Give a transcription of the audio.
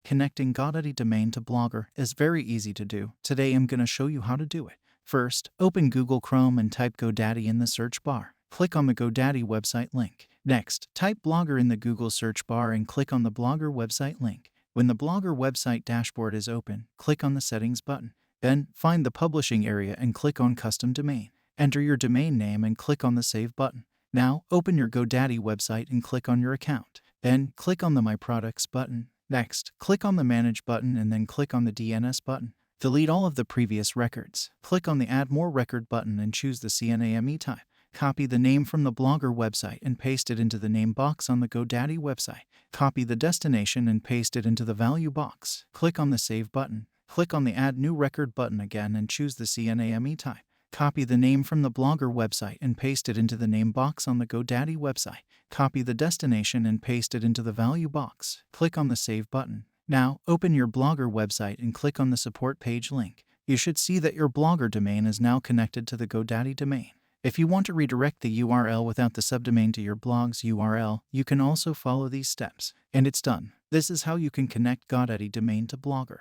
Connecting Godaddy domain to Blogger is very easy to do. Today I'm going to show you how to do it. First, open Google Chrome and type Godaddy in the search bar. Click on the Godaddy website link. Next, type Blogger in the Google search bar and click on the Blogger website link. When the Blogger website dashboard is open, click on the Settings button. Then, find the publishing area and click on Custom Domain. Enter your domain name and click on the Save button. Now, open your Godaddy website and click on your account. Then, click on the My Products button. Next, click on the Manage button and then click on the DNS button. Delete all of the previous records. Click on the Add More Record button and choose the CNAME type. Copy the name from the Blogger website and paste it into the name box on the Godaddy website. Copy the destination and paste it into the value box. Click on the Save button. Click on the Add New Record button again and choose the CNAME type. Copy the name from the Blogger website and paste it into the name box on the Godaddy website. Copy the destination and paste it into the value box. Click on the Save button. Now, open your Blogger website and click on the support page link. You should see that your Blogger domain is now connected to the Godaddy domain. If you want to redirect the URL without the subdomain to your blog's URL, you can also follow these steps. And it's done. This is how you can connect Godaddy domain to Blogger.